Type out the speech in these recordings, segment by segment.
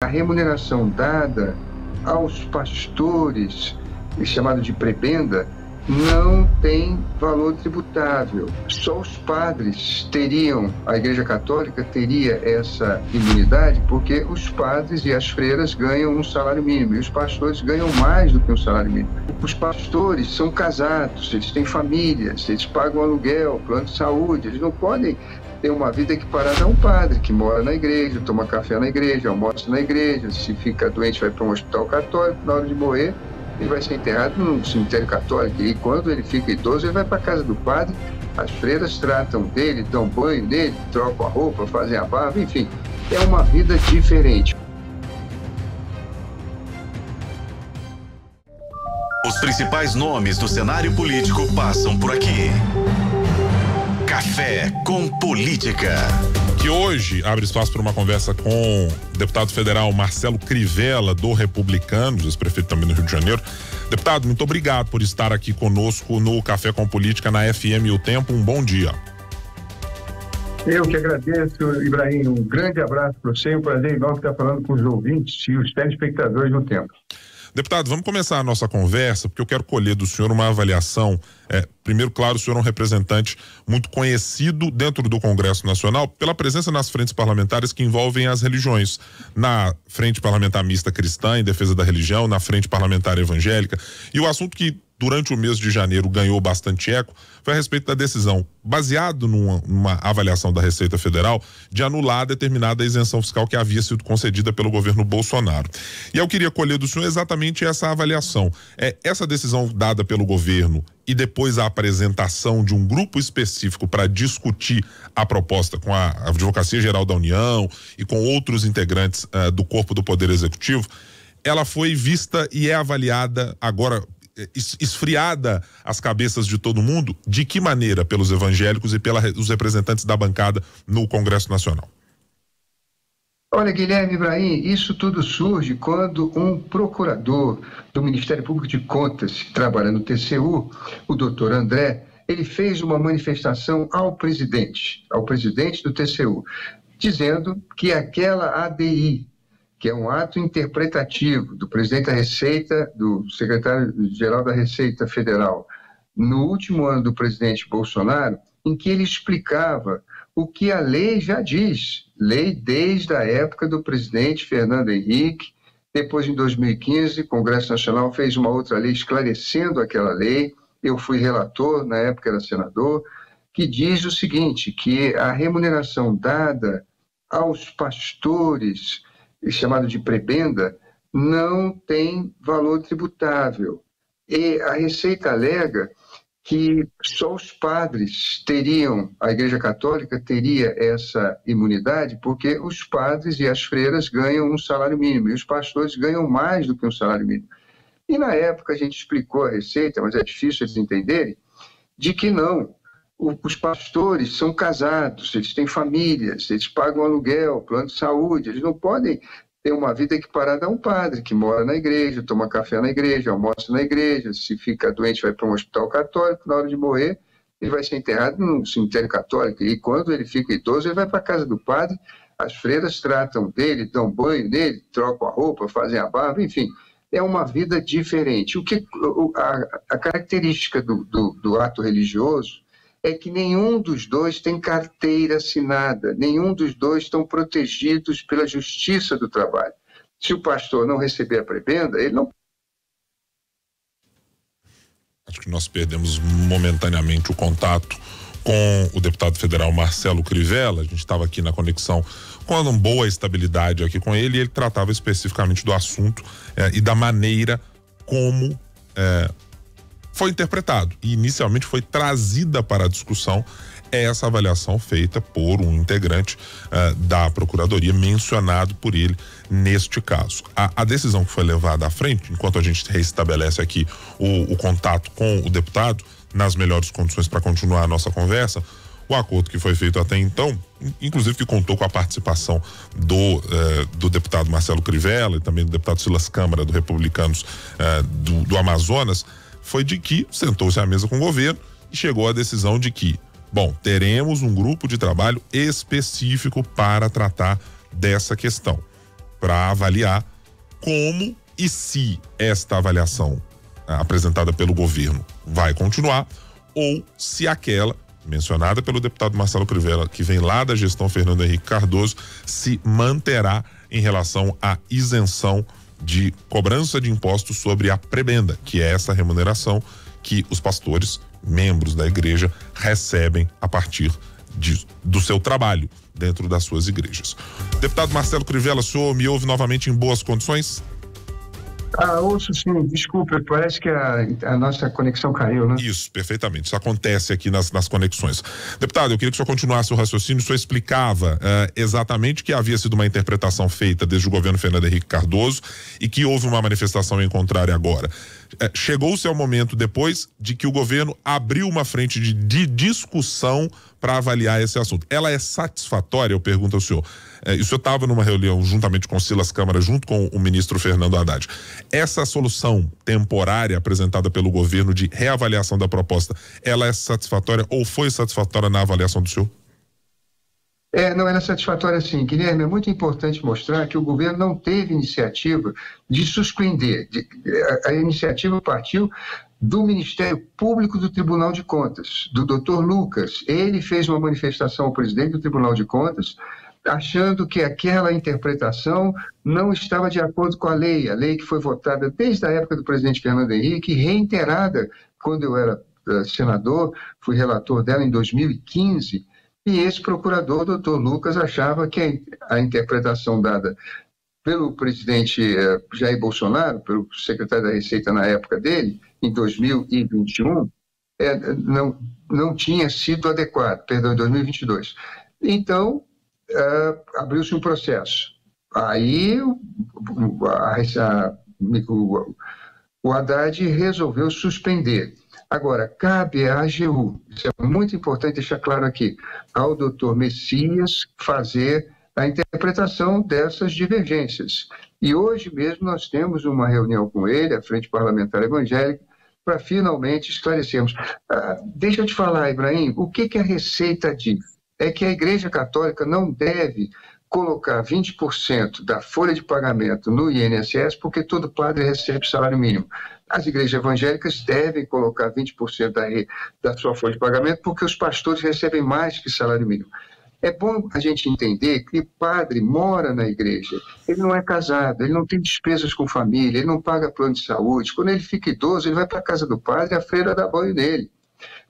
A remuneração dada aos pastores, chamado de prebenda, não tem valor tributável. Só os padres teriam, a Igreja Católica teria essa imunidade, porque os padres e as freiras ganham um salário mínimo e os pastores ganham mais do que um salário mínimo. Os pastores são casados, eles têm famílias, eles pagam aluguel, plano de saúde, eles não podem ter uma vida equiparada a um padre que mora na igreja, toma café na igreja, almoça na igreja, se fica doente vai para um hospital católico, na hora de morrer ele vai ser enterrado num cemitério católico e quando ele fica idoso ele vai para a casa do padre, as freiras tratam dele, dão banho nele, trocam a roupa, fazem a barba, enfim, é uma vida diferente. Os principais nomes do cenário político passam por aqui. Café com Política. Que hoje abre espaço para uma conversa com o deputado federal Marcelo Crivella, do Republicanos, ex-prefeito também do Rio de Janeiro. Deputado, muito obrigado por estar aqui conosco no Café com Política na FM O Tempo. Um bom dia. Eu que agradeço, Ibrahim. Um grande abraço para você. Um prazer enorme estar falando com os ouvintes e os telespectadores do Tempo. Deputado, vamos começar a nossa conversa, porque eu quero colher do senhor uma avaliação. Primeiro, claro, o senhor é um representante muito conhecido dentro do Congresso Nacional pela presença nas frentes parlamentares que envolvem as religiões. Na Frente Parlamentar Mista Cristã, em defesa da religião, na Frente Parlamentar Evangélica. E o assunto que durante o mês de janeiro ganhou bastante eco foi a respeito da decisão, baseado numa avaliação da Receita Federal, de anular determinada isenção fiscal que havia sido concedida pelo governo Bolsonaro. E eu queria colher do senhor exatamente essa avaliação. Essa decisão dada pelo governo e depois a apresentação de um grupo específico para discutir a proposta com a Advocacia Geral da União e com outros integrantes do corpo do Poder Executivo, ela foi vista e é avaliada agora, esfriada as cabeças de todo mundo, de que maneira pelos evangélicos e pelos representantes da bancada no Congresso Nacional? Olha, Guilherme Ibrahim, isso tudo surge quando um procurador do Ministério Público de Contas, que trabalha no TCU, o doutor André, ele fez uma manifestação ao presidente do TCU, dizendo que aquela ADI, que é um ato interpretativo do presidente da Receita, do secretário-geral da Receita Federal, no último ano do presidente Bolsonaro, em que ele explicava o que a lei já diz, lei desde a época do presidente Fernando Henrique, depois em 2015 o Congresso Nacional fez uma outra lei esclarecendo aquela lei, eu fui relator, na época era senador, que diz o seguinte, que a remuneração dada aos pastores, chamado de prebenda, não tem valor tributável. E a Receita alega que só os padres teriam, a Igreja Católica teria essa imunidade, porque os padres e as freiras ganham um salário mínimo, e os pastores ganham mais do que um salário mínimo. E na época a gente explicou a Receita, mas é difícil eles entenderem, de que não. Os pastores são casados, eles têm famílias, eles pagam aluguel, plano de saúde, eles não podem ter uma vida equiparada a um padre que mora na igreja, toma café na igreja, almoça na igreja, se fica doente vai para um hospital católico, na hora de morrer ele vai ser enterrado num cemitério católico e quando ele fica idoso ele vai para a casa do padre, as freiras tratam dele, dão banho nele, trocam a roupa, fazem a barba, enfim, é uma vida diferente. A característica do ato religioso é que nenhum dos dois tem carteira assinada, nenhum dos dois estão protegidos pela Justiça do Trabalho. Se o pastor não receber a prebenda, ele não... Acho que nós perdemos momentaneamente o contato com o deputado federal Marcelo Crivella. A gente estava aqui na conexão com uma boa estabilidade aqui com ele e ele tratava especificamente do assunto e da maneira como foi interpretado e inicialmente foi trazida para a discussão essa avaliação feita por um integrante da Procuradoria mencionado por ele neste caso. A decisão que foi levada à frente, enquanto a gente reestabelece aqui o contato com o deputado nas melhores condições para continuar a nossa conversa, o acordo que foi feito até então, inclusive que contou com a participação do deputado Marcelo Crivella e também do deputado Silas Câmara do Republicanos do Amazonas, foi de que sentou-se à mesa com o governo e chegou à decisão de que, bom, teremos um grupo de trabalho específico para tratar dessa questão. para avaliar como e se esta avaliação apresentada pelo governo vai continuar ou se aquela mencionada pelo deputado Marcelo Crivella, que vem lá da gestão Fernando Henrique Cardoso, se manterá em relação à isenção de cobrança de impostos sobre a prebenda, que é essa remuneração que os pastores, membros da igreja, recebem a partir do seu trabalho dentro das suas igrejas. Deputado Marcelo Crivella, o senhor me ouve novamente em boas condições? Ouço sim, desculpa, parece que a nossa conexão caiu, né? Isso, perfeitamente, isso acontece aqui nas conexões. Deputado, eu queria que o senhor continuasse o raciocínio, o senhor explicava exatamente que havia sido uma interpretação feita desde o governo Fernando Henrique Cardoso e que houve uma manifestação em contrário agora. Chegou-se ao momento depois de que o governo abriu uma frente de discussão para avaliar esse assunto. Ela é satisfatória, eu pergunto ao senhor. O senhor estava numa reunião juntamente com Silas Câmara, junto com o ministro Fernando Haddad. Essa solução temporária apresentada pelo governo de reavaliação da proposta, ela é satisfatória ou foi satisfatória na avaliação do senhor? Não era satisfatória sim, Guilherme. É muito importante mostrar que o governo não teve iniciativa de suspender. A iniciativa partiu do Ministério Público do Tribunal de Contas, do Dr. Lucas. Ele fez uma manifestação ao presidente do Tribunal de Contas, achando que aquela interpretação não estava de acordo com a lei que foi votada desde a época do presidente Fernando Henrique, reiterada quando eu era senador, fui relator dela em 2015, e esse procurador, Dr. Lucas, achava que a interpretação dada pelo presidente Jair Bolsonaro, pelo secretário da Receita na época dele, em 2021, não tinha sido adequado, perdão, em 2022. Então, abriu-se um processo. Aí o Haddad resolveu suspender. Agora, cabe à AGU, isso é muito importante deixar claro aqui, ao doutor Messias fazer a interpretação dessas divergências. E hoje mesmo nós temos uma reunião com ele, a Frente Parlamentar Evangélica, para finalmente esclarecermos. Deixa eu te falar, Ibrahim, o que a Receita diz? É que a Igreja Católica não deve colocar 20% da folha de pagamento no INSS porque todo padre recebe salário mínimo. As igrejas evangélicas devem colocar 20% da sua folha de pagamento porque os pastores recebem mais que salário mínimo. É bom a gente entender que o padre mora na igreja, ele não é casado, ele não tem despesas com família, ele não paga plano de saúde. Quando ele fica idoso, ele vai para a casa do padre e a freira dá banho nele.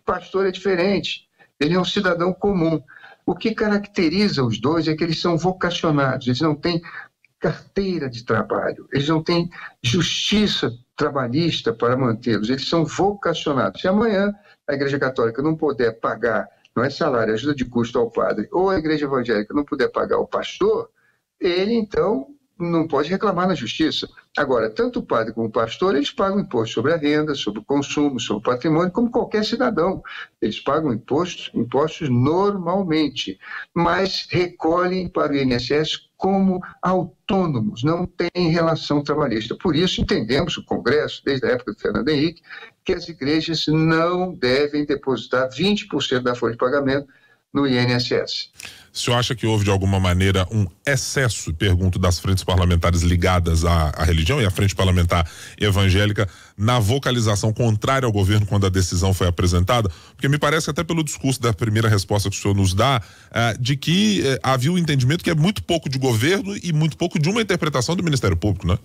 O pastor é diferente, ele é um cidadão comum. O que caracteriza os dois é que eles são vocacionados, eles não têm carteira de trabalho, eles não têm justiça trabalhista para mantê-los, eles são vocacionados. Se amanhã a Igreja Católica não puder pagar, não é salário, ajuda de custo ao padre, ou a Igreja Evangélica não puder pagar o pastor, ele então não pode reclamar na justiça. Agora, tanto o padre como o pastor, eles pagam imposto sobre a renda, sobre o consumo, sobre o patrimônio, como qualquer cidadão. Eles pagam impostos normalmente, mas recolhem para o INSS como autônomos, não tem relação trabalhista. Por isso, entendemos o Congresso, desde a época do Fernando Henrique, que as igrejas não devem depositar 20% da folha de pagamento no INSS. O senhor acha que houve, de alguma maneira, um excesso, pergunto, das frentes parlamentares ligadas à religião e à frente parlamentar evangélica na vocalização contrária ao governo quando a decisão foi apresentada? Porque me parece, até pelo discurso da primeira resposta que o senhor nos dá, de que havia um entendimento que é muito pouco de governo e muito pouco de uma interpretação do Ministério Público, né?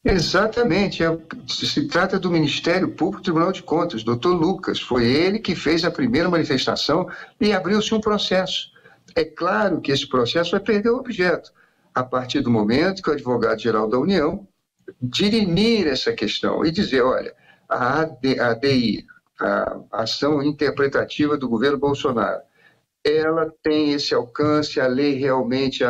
Exatamente, se trata do Ministério Público do Tribunal de Contas, Dr. Lucas, foi ele que fez a primeira manifestação e abriu-se um processo. É claro que esse processo vai perder o objeto, a partir do momento que o advogado-geral da União dirimir essa questão e dizer, olha, a ADI, a Ação Interpretativa do Governo Bolsonaro, ela tem esse alcance, a lei realmente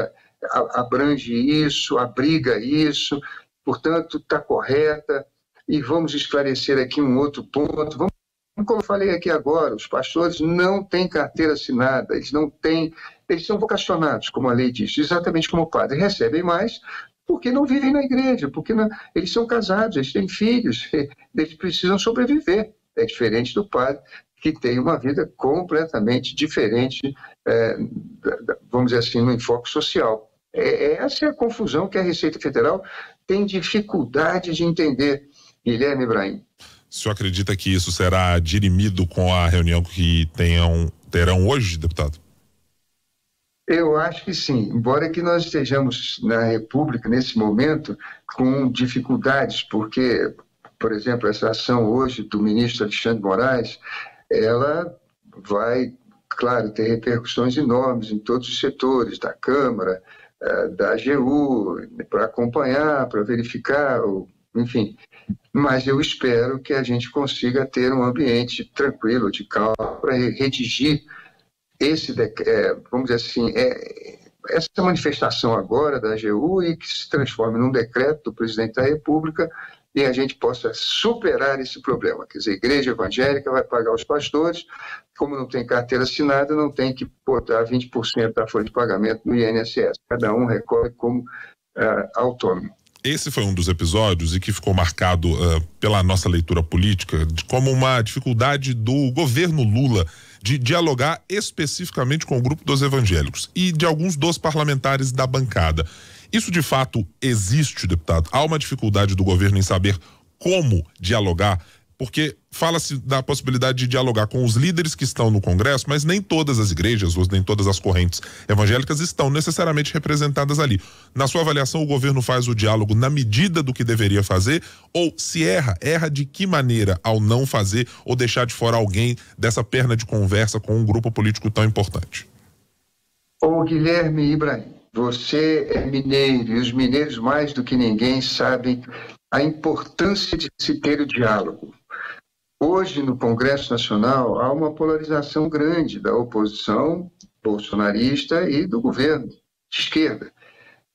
abrange isso, abriga isso, portanto, está correta, e vamos esclarecer aqui um outro ponto. Como eu falei aqui agora, os pastores não têm carteira assinada, eles são vocacionados, como a lei diz, exatamente como o padre, recebem mais porque não vivem na igreja, porque eles são casados, eles têm filhos, eles precisam sobreviver. É diferente do padre, que tem uma vida completamente diferente, vamos dizer assim, no enfoque social. Essa é a confusão que a Receita Federal tem dificuldade de entender, Guilherme Ibrahim. O senhor acredita que isso será dirimido com a reunião que terão hoje, deputado? Eu acho que sim, embora que nós estejamos na República nesse momento com dificuldades, porque, por exemplo, essa ação hoje do ministro Alexandre de Moraes, ela vai, claro, ter repercussões enormes em todos os setores da Câmara, da AGU, para acompanhar, para verificar, enfim. Mas eu espero que a gente consiga ter um ambiente tranquilo, de calma, para redigir esse, vamos dizer assim, essa manifestação agora da AGU e que se transforme num decreto do presidente da República e a gente possa superar esse problema. Quer dizer, a igreja evangélica vai pagar os pastores, como não tem carteira assinada, não tem que botar 20% da folha de pagamento no INSS. Cada um recolhe como autônomo. Esse foi um dos episódios e que ficou marcado pela nossa leitura política como uma dificuldade do governo Lula de dialogar especificamente com o grupo dos evangélicos e de alguns dos parlamentares da bancada. Isso de fato existe, deputado? Há uma dificuldade do governo em saber como dialogar? Porque fala-se da possibilidade de dialogar com os líderes que estão no Congresso, mas nem todas as igrejas, ou nem todas as correntes evangélicas estão necessariamente representadas ali. Na sua avaliação, o governo faz o diálogo na medida do que deveria fazer? Ou se erra de que maneira ao não fazer ou deixar de fora alguém dessa perna de conversa com um grupo político tão importante? Ô Guilherme Ibrahim, você é mineiro e os mineiros mais do que ninguém sabem a importância de se ter o diálogo. Hoje, no Congresso Nacional, há uma polarização grande da oposição bolsonarista e do governo de esquerda.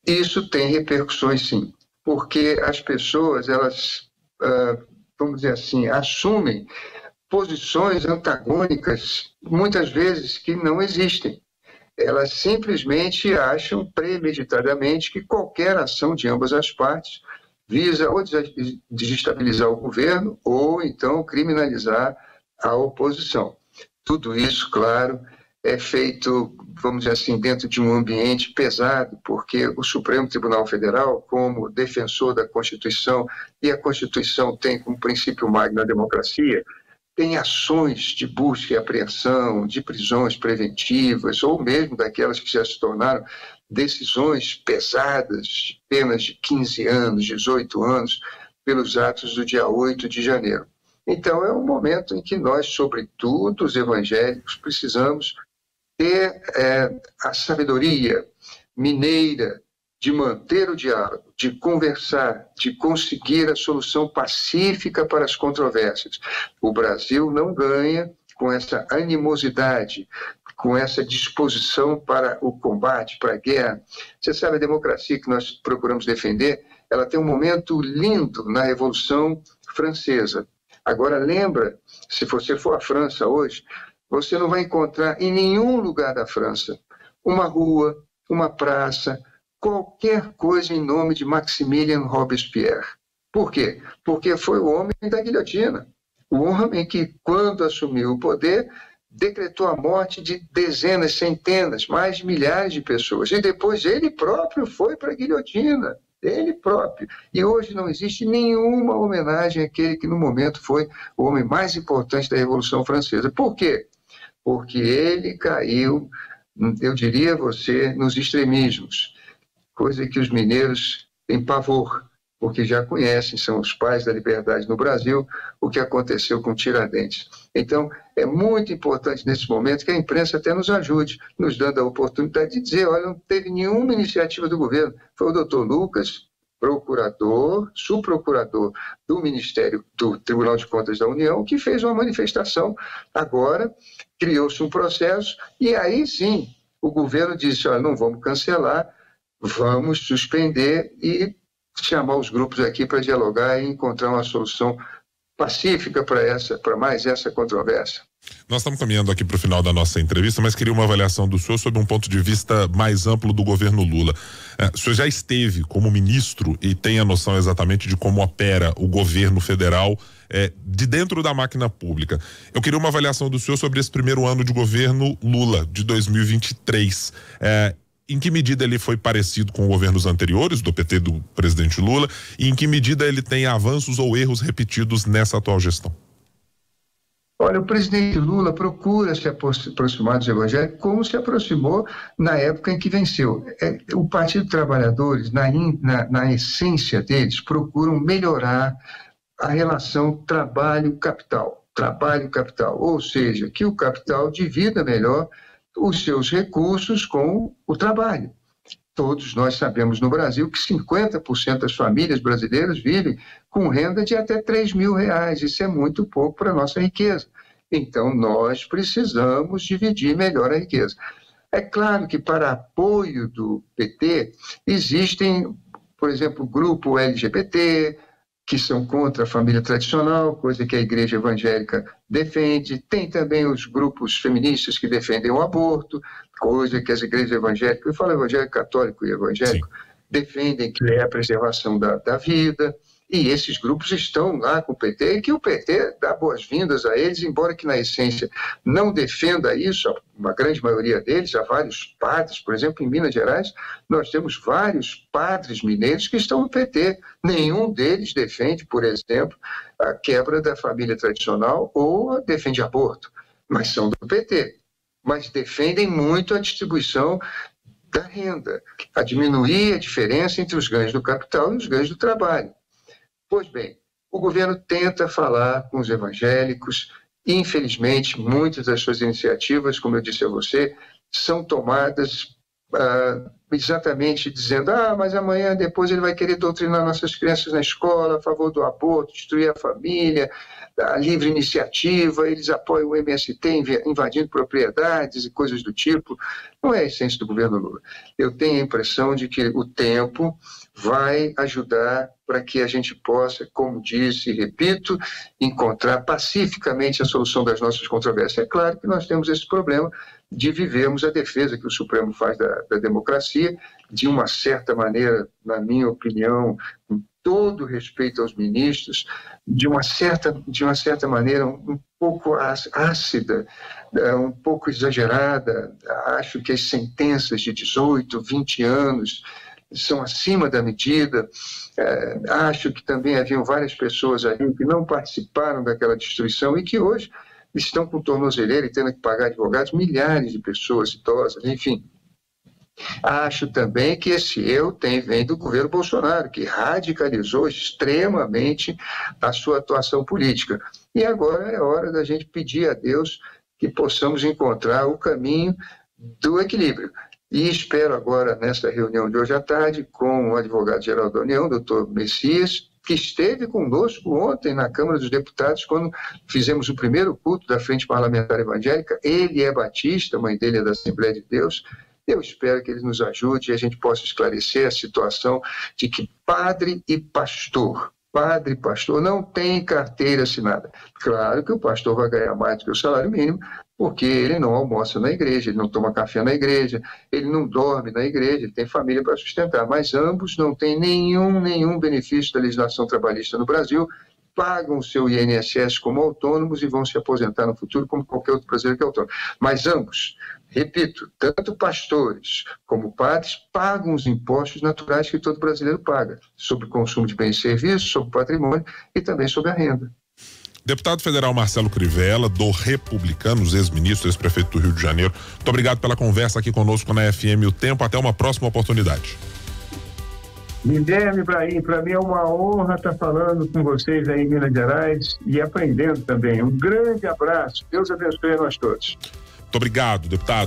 Isso tem repercussões, sim, porque as pessoas, elas, vamos dizer assim, assumem posições antagônicas, muitas vezes, que não existem. Elas simplesmente acham premeditadamente que qualquer ação de ambas as partes visa ou desestabilizar o governo ou então criminalizar a oposição. Tudo isso, claro, é feito, vamos dizer assim, dentro de um ambiente pesado, porque o Supremo Tribunal Federal, como defensor da Constituição, e a Constituição tem como princípio magno a democracia, tem ações de busca e apreensão, de prisões preventivas, ou mesmo daquelas que já se tornaram decisões pesadas, de penas de 15 anos, 18 anos, pelos atos do dia 8 de janeiro. Então, é um momento em que nós, sobretudo os evangélicos, precisamos ter a sabedoria mineira de manter o diálogo, de conversar, de conseguir a solução pacífica para as controvérsias. O Brasil não ganha com essa animosidade, com essa disposição para o combate, para a guerra. Você sabe, a democracia que nós procuramos defender, ela tem um momento lindo na Revolução Francesa. Agora, lembra, se você for à França hoje, você não vai encontrar em nenhum lugar da França uma rua, uma praça, qualquer coisa em nome de Maximilien Robespierre. Por quê? Porque foi o homem da guilhotina. O homem que, quando assumiu o poder, decretou a morte de dezenas, centenas, mais de milhares de pessoas. E depois ele próprio foi para a guilhotina. Ele próprio. E hoje não existe nenhuma homenagem àquele que no momento foi o homem mais importante da Revolução Francesa. Por quê? Porque ele caiu, eu diria a você, nos extremismos. Coisa que os mineiros têm pavor, porque já conhecem, são os pais da liberdade no Brasil, o que aconteceu com Tiradentes. Então, é muito importante nesse momento que a imprensa até nos ajude, nos dando a oportunidade de dizer, olha, não teve nenhuma iniciativa do governo. Foi o doutor Lucas, procurador, subprocurador do Ministério do Tribunal de Contas da União, que fez uma manifestação. Agora, criou-se um processo e aí sim, o governo disse, olha, não vamos cancelar, vamos suspender e chamar os grupos aqui para dialogar e encontrar uma solução pacífica para mais essa controvérsia. Nós estamos caminhando aqui para o final da nossa entrevista, mas queria uma avaliação do senhor sobre um ponto de vista mais amplo do governo Lula. O senhor já esteve como ministro e tem a noção exatamente de como opera o governo federal de dentro da máquina pública. Eu queria uma avaliação do senhor sobre esse primeiro ano de governo Lula, de 2023. em que medida ele foi parecido com governos anteriores, do PT do presidente Lula, e em que medida ele tem avanços ou erros repetidos nessa atual gestão? Olha, o presidente Lula procura se aproximar dos evangélicos como se aproximou na época em que venceu. O Partido dos Trabalhadores, na essência deles, procuram melhorar a relação trabalho-capital. Trabalho-capital, ou seja, que o capital divida melhor os seus recursos com o trabalho. Todos nós sabemos no Brasil que 50% das famílias brasileiras vivem com renda de até R$3.000. Isso é muito pouco para a nossa riqueza. Então, nós precisamos dividir melhor a riqueza. É claro que, para apoio do PT, existem, por exemplo, o grupo LGBT, que são contra a família tradicional, coisa que a igreja evangélica defende. Tem também os grupos feministas que defendem o aborto, coisa que as igrejas evangélicas, eu falo evangélico católico e evangélico, defendem, que é a preservação da vida. E esses grupos estão lá com o PT, e que o PT dá boas-vindas a eles, embora que na essência não defenda isso, uma grande maioria deles, há vários padres, por exemplo, em Minas Gerais, nós temos vários padres mineiros que estão no PT. Nenhum deles defende, por exemplo, a quebra da família tradicional ou defende aborto, mas são do PT. Mas defendem muito a distribuição da renda, a diminuir a diferença entre os ganhos do capital e os ganhos do trabalho. Pois bem, o governo tenta falar com os evangélicos. Infelizmente, muitas das suas iniciativas, como eu disse a você, são tomadas exatamente dizendo: mas amanhã, depois ele vai querer doutrinar nossas crianças na escola a favor do aborto, destruir a família, a livre iniciativa, eles apoiam o MST invadindo propriedades e coisas do tipo. Não é a essência do governo Lula. Eu tenho a impressão de que o tempo vai ajudar para que a gente possa, como disse e repito, encontrar pacificamente a solução das nossas controvérsias. É claro que nós temos esse problema de vivermos a defesa que o Supremo faz da democracia, de uma certa maneira, na minha opinião, com todo respeito aos ministros, de uma certa maneira um pouco ácida, um pouco exagerada. Acho que as sentenças de 18, 20 anos são acima da medida. Acho que também haviam várias pessoas ali que não participaram daquela destruição e que hoje estão com tornozeleira e tendo que pagar advogados, milhares de pessoas idosas, enfim. Acho também que esse erro vem do governo Bolsonaro, que radicalizou extremamente a sua atuação política. E agora é hora da gente pedir a Deus que possamos encontrar o caminho do equilíbrio. E espero agora, nesta reunião de hoje à tarde, com o advogado-geral da União, doutor Messias, que esteve conosco ontem na Câmara dos Deputados, quando fizemos o primeiro culto da Frente Parlamentar Evangélica. Ele é batista, a mãe dele é da Assembleia de Deus. Eu espero que ele nos ajude e a gente possa esclarecer a situação de que padre e pastor não tem carteira assinada. Claro que o pastor vai ganhar mais do que o salário mínimo, porque ele não almoça na igreja, ele não toma café na igreja, ele não dorme na igreja, ele tem família para sustentar, mas ambos não têm nenhum benefício da legislação trabalhista no Brasil, pagam o seu INSS como autônomos e vão se aposentar no futuro como qualquer outro brasileiro que é autônomo. Mas ambos, repito, tanto pastores como padres pagam os impostos naturais que todo brasileiro paga, sobre o consumo de bens e serviços, sobre o patrimônio e também sobre a renda. Deputado federal Marcelo Crivella, do Republicanos, ex-ministro, ex-prefeito do Rio de Janeiro, muito obrigado pela conversa aqui conosco na FM O Tempo. Até uma próxima oportunidade. Guilherme, Ibrahim, para mim é uma honra estar falando com vocês aí em Minas Gerais e aprendendo também. Um grande abraço. Deus abençoe a nós todos. Muito obrigado, deputado.